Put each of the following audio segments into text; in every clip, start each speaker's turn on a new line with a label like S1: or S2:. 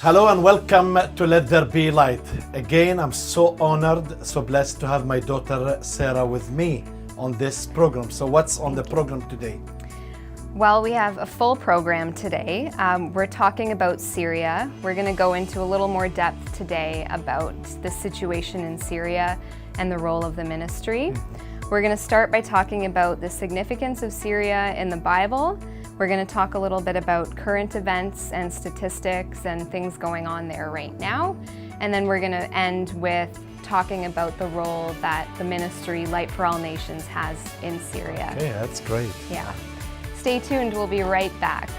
S1: Hello and welcome to Let There Be Light. Again, I'm so honored, so blessed to have my daughter Sarah with me on this program. So what's on the program today?
S2: Well, we have a full program today. We're talking about Syria. We're going to go into a little more depth today about the situation in Syria and the role of the ministry. We're going to start by talking about the significance of Syria in the Bible. We're going to talk a little bit about current events and statistics and things going on there right now. And then we're going to end with talking about the role that the ministry Light for All Nations has in Syria.
S1: Okay, that's great.
S2: Yeah. Stay tuned, we'll be right back.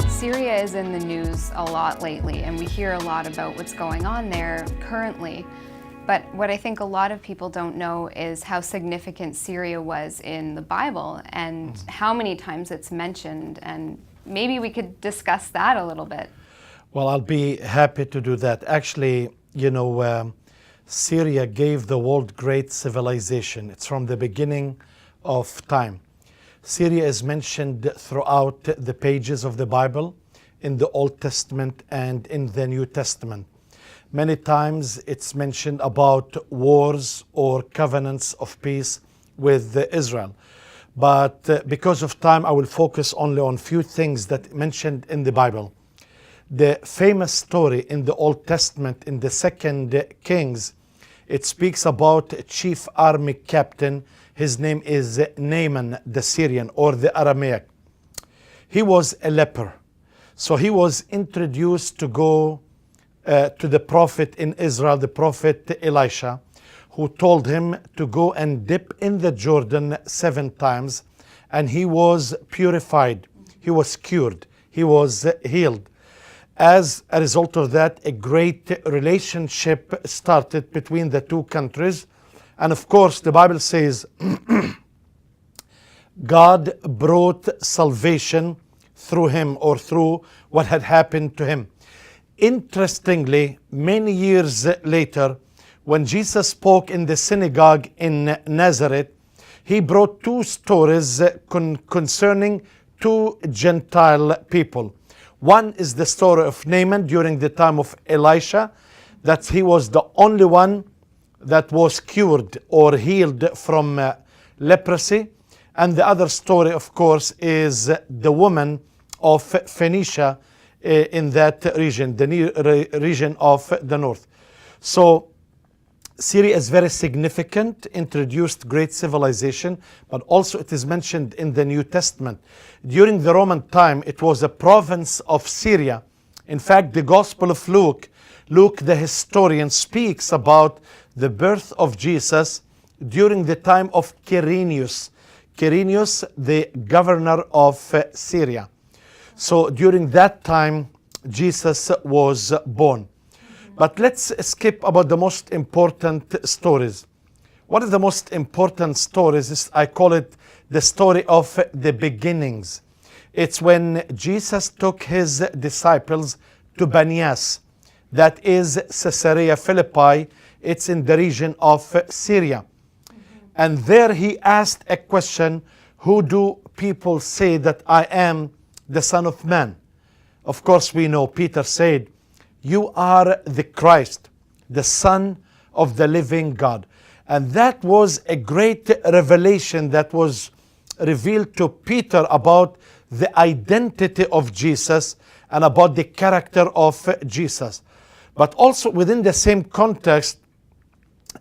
S2: Syria is in the news a lot lately, and we hear a lot about what's going on there currently. But what I think a lot of people don't know is how significant Syria was in the Bible and how many times it's mentioned, and maybe we could discuss that a little bit.
S1: Well, I'll be happy to do that. Actually, Syria gave the world great civilization. It's from the beginning of time. Syria is mentioned throughout the pages of the Bible, in the Old Testament and in the New Testament. Many times it's mentioned about wars or covenants of peace with Israel. But because of time, I will focus only on few things that mentioned in the Bible. The famous story in the Old Testament in the Second Kings, it speaks about a chief army captain. His name is Naaman the Syrian, or the Aramaic. He was a leper. So he was introduced to go to the prophet in Israel, the prophet Elisha, who told him to go and dip in the Jordan 7 times, and he was purified, he was cured, he was healed. As a result of that, a great relationship started between the two countries. And of course, the Bible says God brought salvation through him, or through what had happened to him. Interestingly, many years later, when Jesus spoke in the synagogue in Nazareth, he brought 2 stories concerning 2 Gentile people. One is the story of Naaman during the time of Elisha, that he was the only one that was cured or healed from leprosy. And the other story, of course, is the woman of Phoenicia in that region, the region of the north. So Syria is very significant, introduced great civilization, but also it is mentioned in the New Testament. During the Roman time, it was a province of Syria. In fact, the Gospel of Luke the historian, speaks about the birth of Jesus during the time of Quirinius, the governor of Syria. So during that time, Jesus was born. But let's skip about the most important stories. One of the most important stories is, I call it the story of the beginnings. It's when Jesus took his disciples to Banias, that is Caesarea Philippi. It's in the region of Syria. And there he asked a question, who do people say that I am the Son of Man? Of course, we know Peter said, you are the Christ, the Son of the living God. And that was a great revelation that was revealed to Peter about the identity of Jesus and about the character of Jesus. But also within the same context,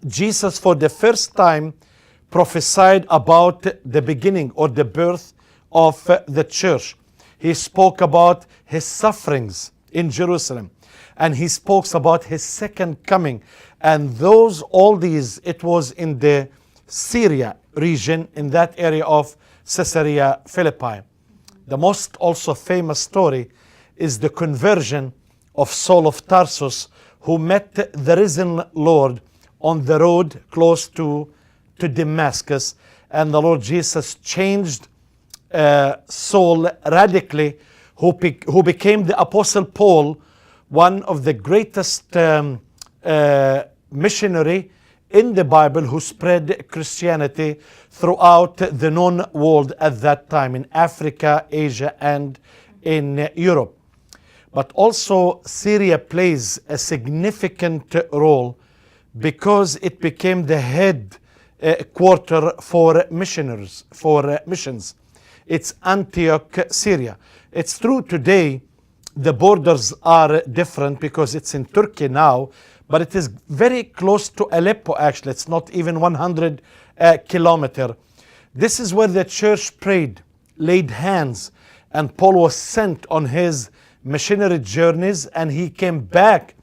S1: Jesus for the first time prophesied about the beginning or the birth of the church. He spoke about his sufferings in Jerusalem, and he spoke about his second coming. And all these, it was in the Syria region, in that area of Caesarea Philippi. The most also famous story is the conversion of Saul of Tarsus, who met the risen Lord on the road close to Damascus. And the Lord Jesus changed Saul radically, who became the Apostle Paul, one of the greatest missionary in the Bible who spread Christianity throughout the known world at that time, in Africa, Asia, and in Europe. But also Syria plays a significant role because it became the head quarter for missions. It's Antioch, Syria. It's true today the borders are different because it's in Turkey now, but it is very close to Aleppo actually. It's not even 100 kilometers. This is where the church prayed, laid hands, and Paul was sent on his missionary journeys, and he came back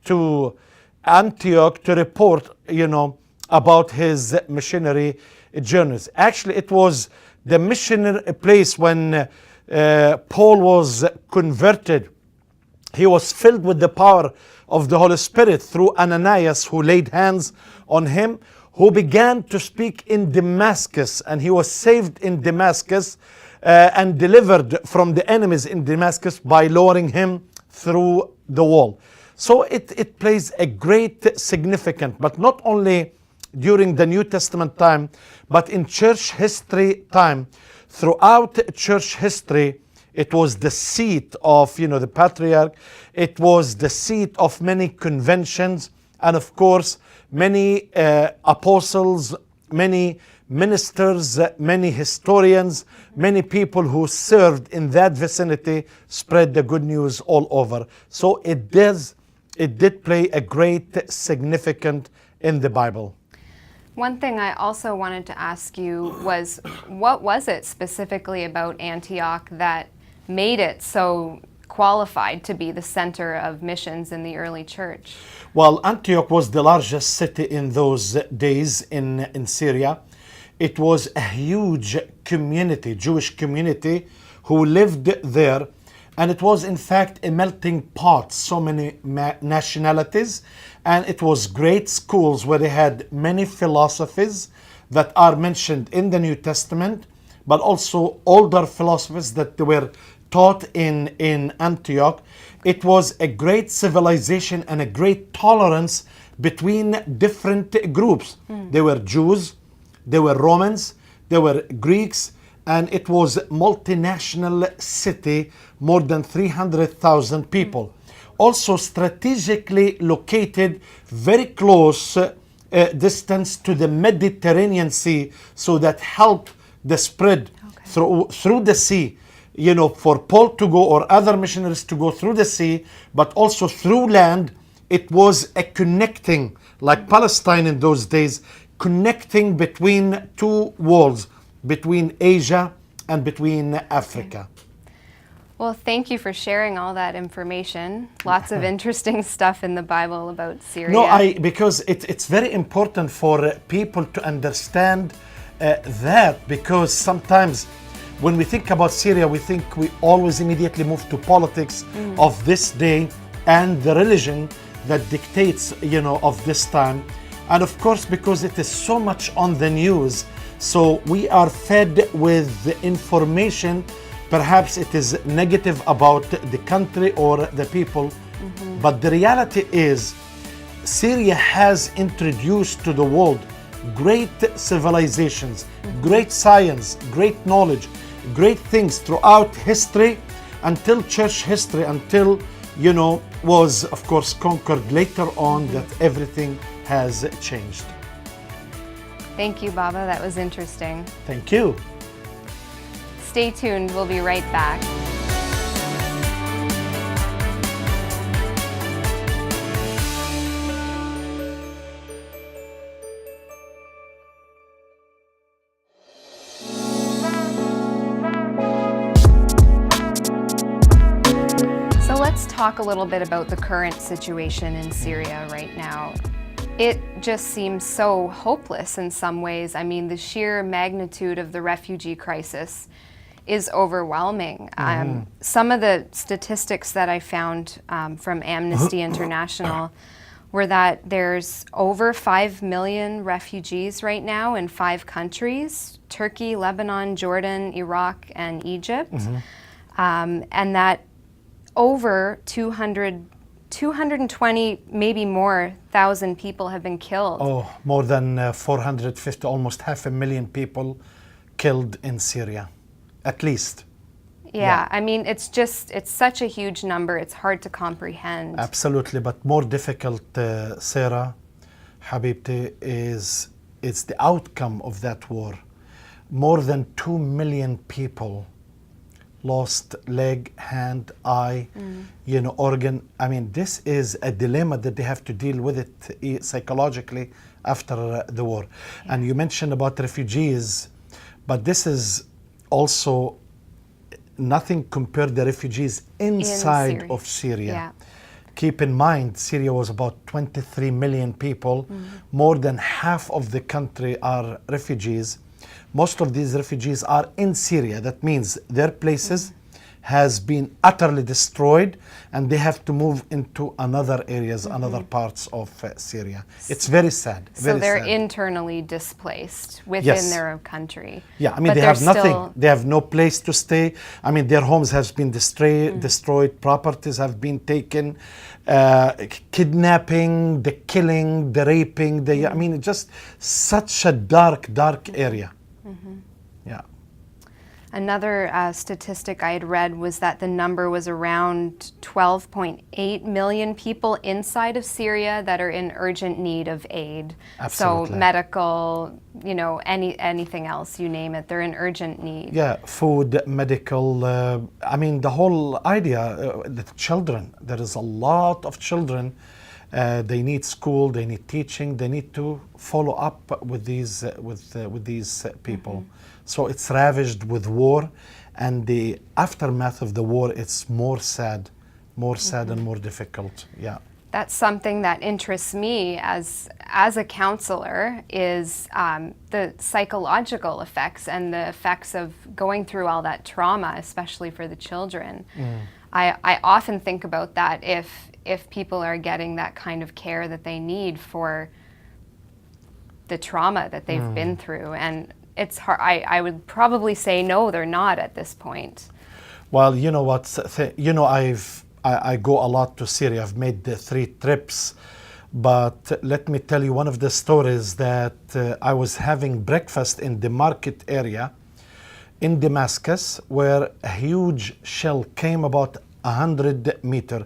S1: to Antioch to report, about his missionary journeys. Actually, it was the missionary place when Paul was converted. He was filled with the power of the Holy Spirit through Ananias, who laid hands on him, who began to speak in Damascus, and he was saved in Damascus and delivered from the enemies in Damascus by lowering him through the wall. So it plays a great significance, but not only during the New Testament time, but in church history time. Throughout church history, it was the seat of the patriarch. It was the seat of many conventions, and of course many apostles, many ministers, many historians, many people who served in that vicinity spread the good news all over. So it did play a great significance in the Bible.
S2: One thing I also wanted to ask you was, what was it specifically about Antioch that made it so qualified to be the center of missions in the early church?
S1: Well, Antioch was the largest city in those days in Syria. It was a huge community, Jewish community, who lived there. And it was in fact a melting pot, so many nationalities. And it was great schools where they had many philosophies that are mentioned in the New Testament, but also older philosophies that were taught in Antioch. It was a great civilization and a great tolerance between different groups. There were Jews, there were Romans, there were Greeks, and it was a multinational city, more than 300,000 people. Also strategically located very close distance to the Mediterranean Sea, so that helped the spread through the sea, for Paul to go or other missionaries to go through the sea, but also through land. It was a connecting, like Palestine in those days, connecting between two worlds, between Asia and between Africa.
S2: Well, thank you for sharing all that information. Lots of interesting stuff in the Bible about Syria.
S1: No, because it's very important for people to understand that, because sometimes when we think about Syria, we always immediately move to politics of this day and the religion that dictates, of this time. And of course, because it is so much on the news, so we are fed with the information. Perhaps it is negative about the country or the people, but the reality is Syria has introduced to the world great civilizations, great science, great knowledge, great things throughout history, until church history, until was of course conquered later on, that everything has changed.
S2: Thank you, Baba. That was interesting.
S1: Thank you.
S2: Stay tuned. We'll be right back. So let's talk a little bit about the current situation in Syria right now. It just seems so hopeless in some ways. I mean, the sheer magnitude of the refugee crisis is overwhelming. Some of the statistics that I found from Amnesty International were that there's over 5 million refugees right now in 5 countries: Turkey, Lebanon, Jordan, Iraq, and Egypt. And that over 220, maybe more, thousand people have been killed.
S1: Oh, more than 450, almost 500,000 people killed in Syria, at least.
S2: Yeah, I mean, it's such a huge number, it's hard to comprehend.
S1: Absolutely, but more difficult, Sarah, Habibti, is it's the outcome of that war. More than 2 million people lost leg, hand, eye, organ. I mean, this is a dilemma that they have to deal with it psychologically after the war. And you mentioned about refugees, but this is also nothing compared to refugees inside of Syria.
S2: Yeah.
S1: Keep in mind, Syria was about 23 million people. More than half of the country are refugees. Most of these refugees are in Syria. That means their places has been utterly destroyed, and they have to move into another areas, another parts of Syria. It's very sad.
S2: So
S1: Very
S2: they're
S1: sad.
S2: internally displaced within
S1: Yes.
S2: their country.
S1: Yeah, I mean,
S2: But
S1: they
S2: they're
S1: have nothing.
S2: still-
S1: They have no place to stay. I mean, their homes have been destroyed, properties have been taken, kidnapping, the killing, the raping. I mean, just such a dark area. Yeah.
S2: Another statistic I had read was that the number was around 12.8 million people inside of Syria that are in urgent need of aid.
S1: Absolutely.
S2: So medical, anything else, you name it, they're in urgent need.
S1: Yeah, food, medical. I mean, the whole idea, the children. There is a lot of children. They need school. They need teaching. They need to follow up with these people. So it's ravaged with war, and the aftermath of the war. It's more sad and more difficult. Yeah.
S2: That's something that interests me as a counselor is the psychological effects and the effects of going through all that trauma, especially for the children. I often think about that if people are getting that kind of care that they need for the trauma that they've been through. And it's hard. I would probably say no, they're not at this point.
S1: Well, you know what? I go a lot to Syria. I've made the 3 trips. But let me tell you one of the stories that I was having breakfast in the market area in Damascus, where a huge shell came about 100 meters.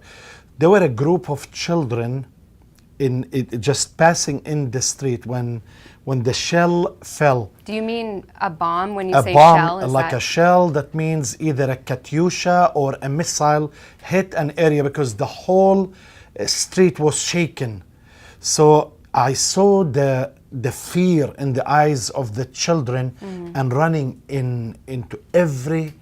S1: There were a group of children just passing in the street when the shell fell.
S2: Do you mean a bomb when you
S1: A
S2: say
S1: bomb,
S2: shell?
S1: like a shell, that means either a Katyusha or a missile hit an area, because the whole street was shaken. So I saw the fear in the eyes of the children and running into every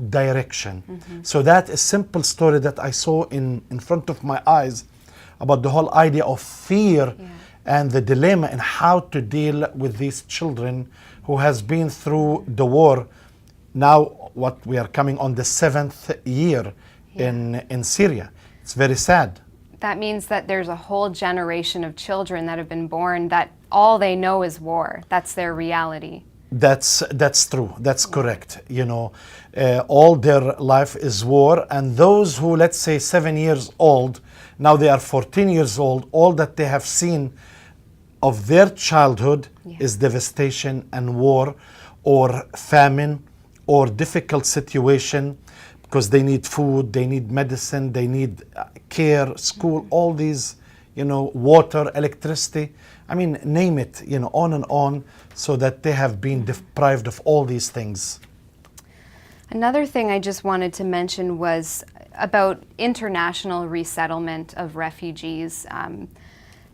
S1: direction. So that is a simple story that I saw in front of my eyes about the whole idea of fear and the dilemma and how to deal with these children who has been through the war. Now what we are coming on the 7th year in Syria. It's very sad.
S2: That means that there's a whole generation of children that have been born that all they know is war. That's their reality.
S1: That's true. That's correct. All their life is war, and those who, let's say, 7 years old, now they are 14 years old, all that they have seen of their childhood is devastation and war or famine or difficult situation, because they need food, they need medicine, they need care, school, all these, water, electricity. I mean, name it, on and on, so that they have been deprived of all these things.
S2: Another thing I just wanted to mention was about international resettlement of refugees.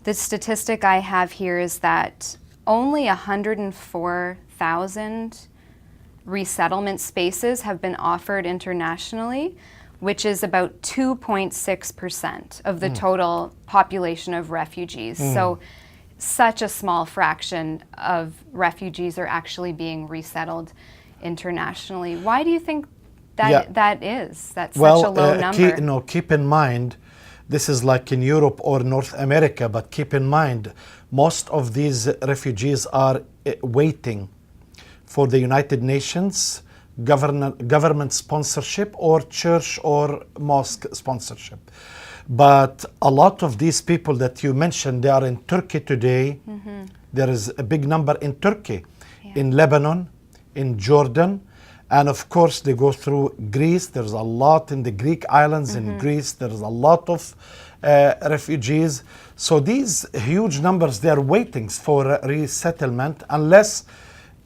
S2: The statistic I have here is that only 104,000 resettlement spaces have been offered internationally, which is about 2.6% of the total population of refugees. So such a small fraction of refugees are actually being resettled internationally. Why do you think that that is? That's such a low number.
S1: Keep in mind, this is like in Europe or North America, but keep in mind, most of these refugees are waiting for the United Nations government sponsorship or church or mosque sponsorship. But a lot of these people that you mentioned, they are in Turkey today. There is a big number in Turkey, in Lebanon, in Jordan, and of course they go through Greece. There's a lot in the Greek islands in Greece. There's a lot of refugees. So these huge numbers, they are waiting for resettlement unless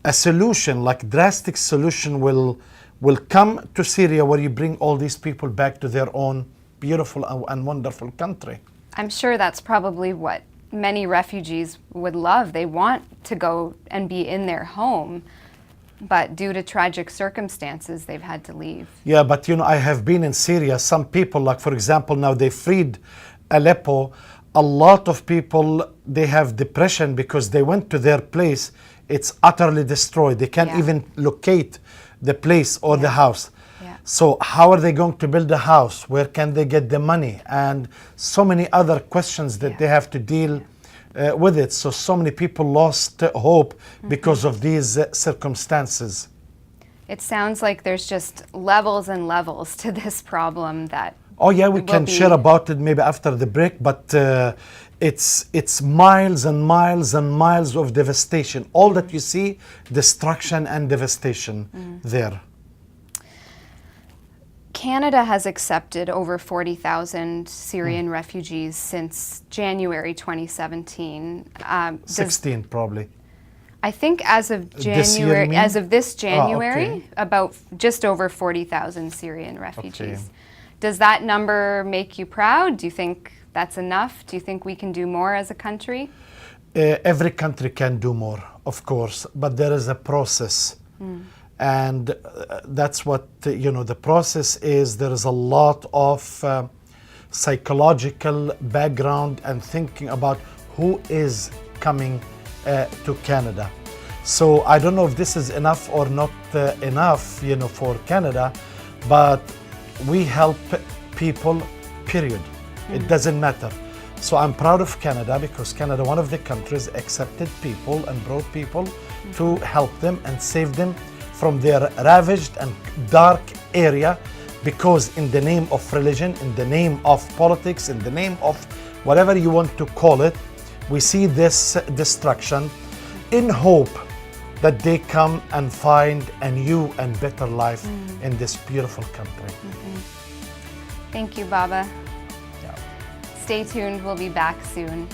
S1: a solution, like drastic solution, will come to Syria, where you bring all these people back to their own beautiful and wonderful country.
S2: I'm sure that's probably what many refugees would love. They want to go and be in their home, but due to tragic circumstances, they've had to leave.
S1: Yeah, but I have been in Syria. Some people, like for example, now they freed Aleppo. A lot of people, they have depression because they went to their place. It's utterly destroyed. They can't even locate the place or the house. So how are they going to build a house? Where can they get the money? And so many other questions that they have to deal with it. So many people lost hope because of these circumstances.
S2: It sounds like there's just levels and levels to this problem that
S1: we can share about it maybe after the break, but it's miles and miles and miles of devastation. All that you see, destruction and devastation there.
S2: Canada has accepted over 40,000 Syrian refugees since January 2017.
S1: 16 probably.
S2: I think as of January, this January, about just over 40,000 Syrian refugees.
S1: Okay.
S2: Does that number make you proud? Do you think that's enough? Do you think we can do more as a country?
S1: Every country can do more, of course, but there is a process. And that's what, the process is. There is a lot of psychological background and thinking about who is coming to Canada. So I don't know if this is enough or not enough, for Canada, but we help people, period. It doesn't matter. So I'm proud of Canada because Canada, one of the countries, accepted people and brought people to help them and save them from their ravaged and dark area, because in the name of religion, in the name of politics, in the name of whatever you want to call it, we see this destruction in hope that they come and find a new and better life in this beautiful country.
S2: Thank you, Baba. Stay tuned, we'll be back soon.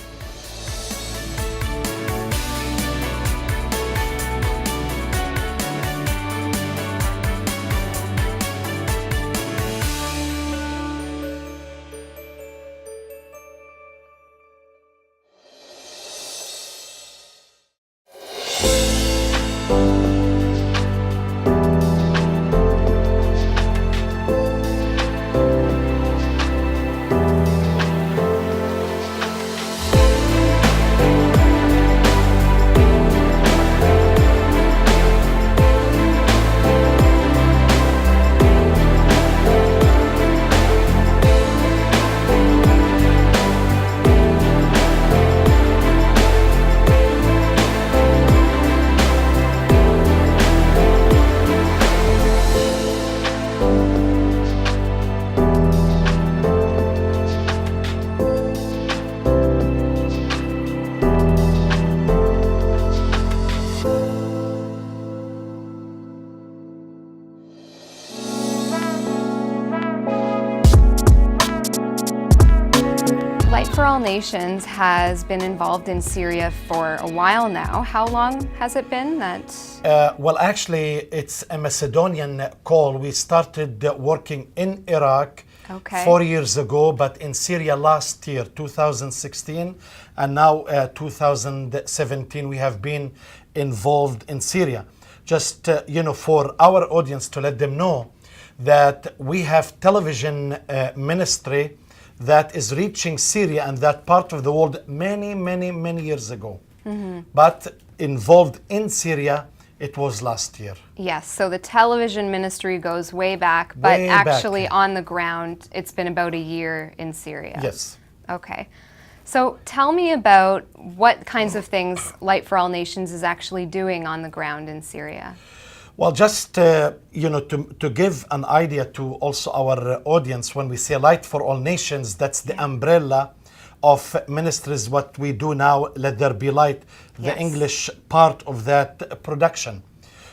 S2: Light for All Nations has been involved in Syria for a while now. How long has it been that?
S1: Well, actually, it's a Macedonian call. We started working in Iraq
S2: Okay.
S1: 4 years ago, but in Syria last year, 2016, and now 2017, we have been involved in Syria. Just, for our audience to let them know that we have television ministry that is reaching Syria and that part of the world many, many, many years ago. But involved in Syria, it was last year.
S2: Yes, so the television ministry goes way back, but
S1: Way back.
S2: actually on the ground, it's been about a year in Syria.
S1: Yes.
S2: Okay. So tell me about what kinds of things Light for All Nations is actually doing on the ground in Syria.
S1: Well, just to give an idea to also our audience, when we say Light for All Nations, that's the umbrella of ministries. What we do now, Let There Be Light, the
S2: Yes.
S1: English part of that production.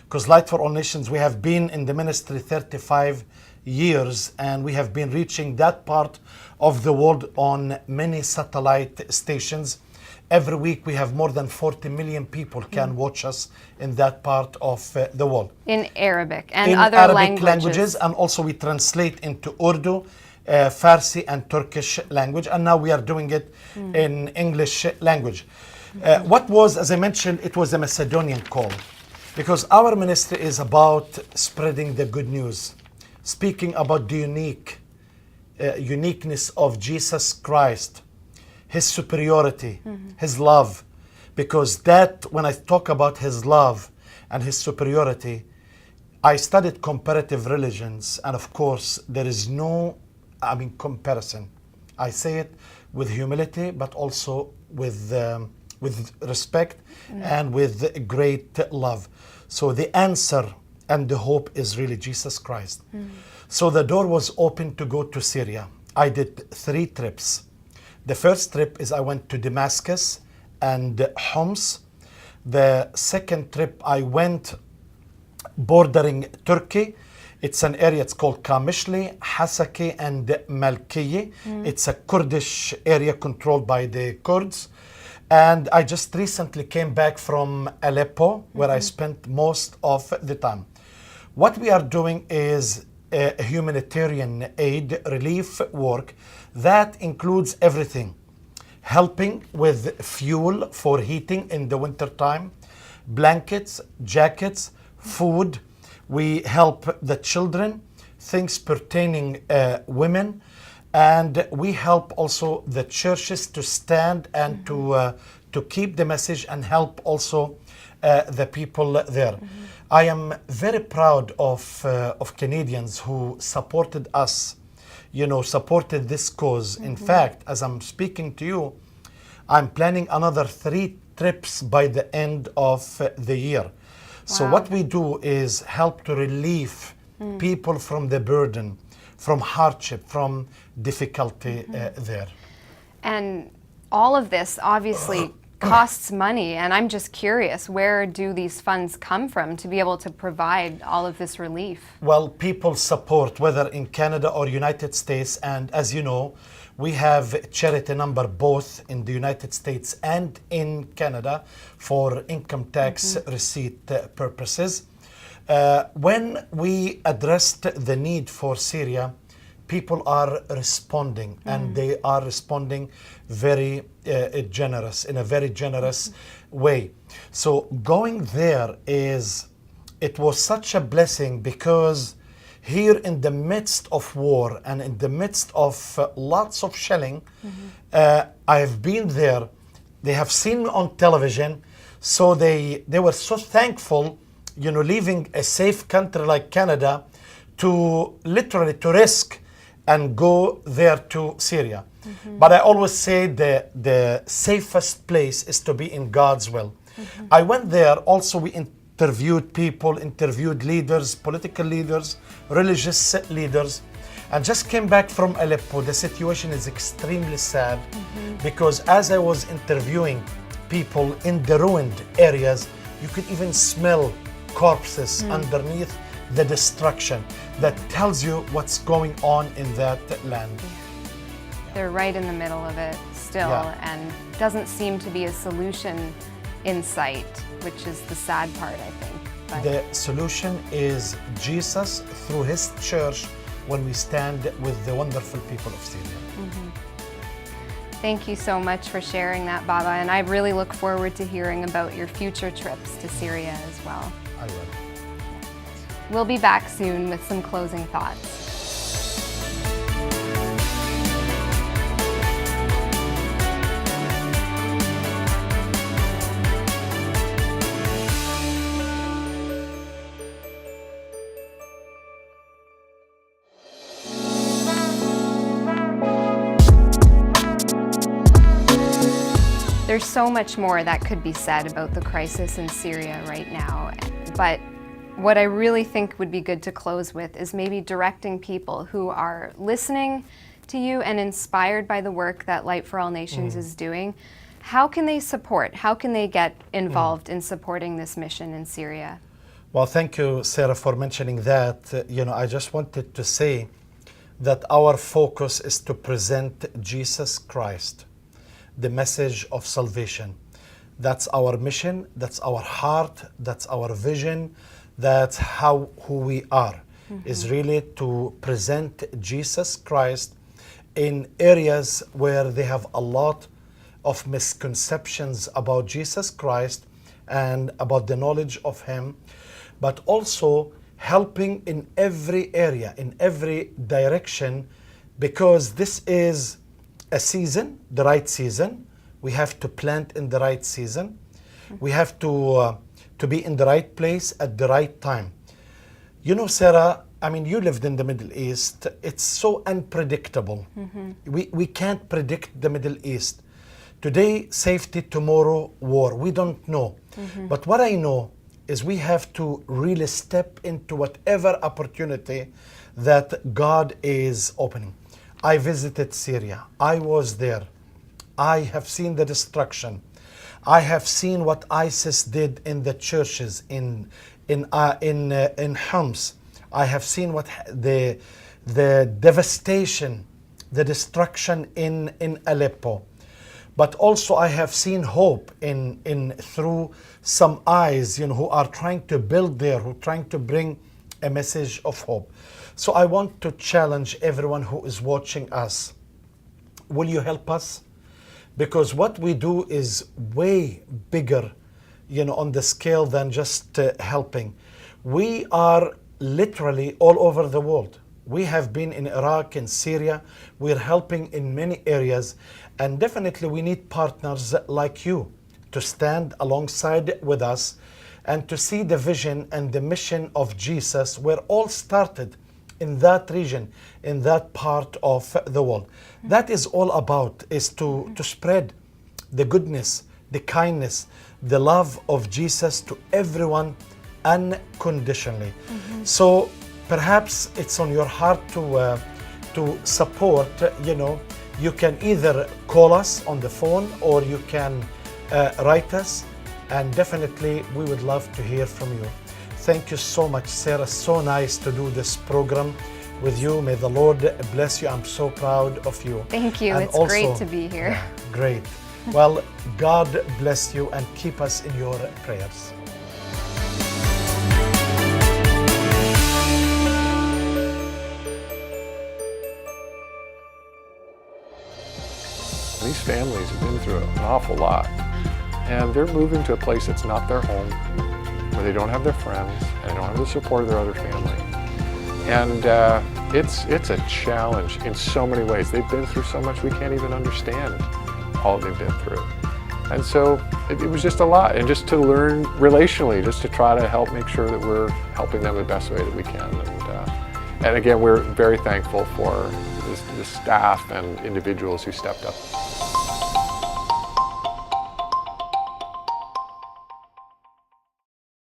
S1: Because Light for All Nations, we have been in the ministry 35 years, and we have been reaching that part of the world on many satellite stations. Every week we have more than 40 million people can watch us in that part of the world.
S2: In Arabic and
S1: In
S2: other
S1: Arabic
S2: languages.
S1: and also we translate into Urdu, Farsi and Turkish language, and now we are doing it in English language. What was, as I mentioned, it was a Macedonian call, because our ministry is about spreading the good news, speaking about the uniqueness of Jesus Christ, His superiority, His love, because that, when I talk about His love and His superiority, I studied comparative religions, and of course there is no, comparison. I say it with humility, but also with respect and with great love. So the answer and the hope is really Jesus Christ. So the door was open to go to Syria. I did 3 trips. The first trip is I went to Damascus and Homs. The second trip I went bordering Turkey. It's an area, it's called Kamishli, Hasaki and Malkiye. It's a Kurdish area controlled by the Kurds. And I just recently came back from Aleppo, where I spent most of the time. What we are doing is a humanitarian aid relief work that includes everything. Helping with fuel for heating in the wintertime, blankets, jackets, food. We help the children, things pertaining women, and we help also the churches to stand and to keep the message and help also the people there. I am very proud of Canadians who supported us, supported this cause. In fact, as I'm speaking to you, I'm planning another 3 trips by the end of the year. So
S2: Wow.
S1: what we do is help to relieve people from the burden, from hardship, from difficulty there.
S2: And all of this obviously costs money, and I'm just curious, where do these funds come from to be able to provide all of this relief?
S1: Well, people support, whether in Canada or United States, and as you know, we have charity number both in the United States and in Canada for income tax receipt purposes. When we addressed the need for Syria, people are responding, and they are responding very generous, in a very generous way. So going there it was such a blessing, because here in the midst of war and in the midst of lots of shelling, I've been there. They have seen me on television, so they were so thankful, leaving a safe country like Canada to literally to risk and go there to Syria. But I always say the safest place is to be in God's will. I went there, also we interviewed people, interviewed leaders, political leaders, religious leaders, and just came back from Aleppo. The situation is extremely sad, because as I was interviewing people in the ruined areas, you could even smell corpses underneath the destruction. That tells you what's going on in that land.
S2: They're right in the middle of it still, and doesn't seem to be a solution in sight, which is the sad part, I think. But
S1: The solution is Jesus through His church when we stand with the wonderful people of Syria.
S2: thank you so much for sharing that, Baba, and I really look forward to hearing about your future trips to Syria as well.
S1: I will.
S2: We'll be back soon with some closing thoughts. There's so much more that could be said about the crisis in Syria right now, but what I really think would be good to close with is maybe directing people who are listening to you and inspired by the work that Light for All Nations is doing. How can they support? How can they get involved in supporting this mission in Syria?
S1: Well, thank you, Sarah, for mentioning that. I just wanted to say that our focus is to present Jesus Christ, the message of salvation. That's our mission, that's our heart, that's our vision, that's who we are, is really to present Jesus Christ in areas where they have a lot of misconceptions about Jesus Christ and about the knowledge of Him, but also helping in every area, in every direction, because this is a season, the right season. We have to plant in the right season. We have to be in the right place at the right time. Sarah, I mean, you lived in the Middle East. It's so unpredictable. We can't predict the Middle East. Today, safety, tomorrow, war. We don't know. But what I know is we have to really step into whatever opportunity that God is opening. I visited Syria. I was there. I have seen the destruction. I have seen what ISIS did in the churches in Homs. I have seen what the devastation, the destruction in Aleppo. But also I have seen hope in through some eyes, who are trying to build there, who are trying to bring a message of hope. So I want to challenge everyone who is watching us. Will you help us? Because what we do is way bigger, on the scale than just helping. We are literally all over the world. We have been in Iraq, in Syria. We're helping in many areas. And definitely we need partners like you to stand alongside with us and to see the vision and the mission of Jesus, where all started in that region, in that part of the world. That is all about, is to spread the goodness, the kindness, the love of Jesus to everyone unconditionally. So perhaps it's on your heart to support. You can either call us on the phone or you can write us, and definitely we would love to hear from you. Thank you so much, Sarah. So nice to do this program with you. May the Lord bless you. I'm so proud of you.
S2: Thank you.
S1: And
S2: it's
S1: also,
S2: great to be here.
S1: Yeah, great. Well, God bless you and keep us in your prayers.
S3: These families have been through an awful lot, and they're moving to a place that's not their home, where they don't have their friends, and they don't have the support of their other family. And it's a challenge in so many ways. They've been through so much we can't even understand all they've been through. And so it was just a lot, and just to learn relationally, just to try to help make sure that we're helping them the best way that we can. And again, we're very thankful for the staff and individuals who stepped up.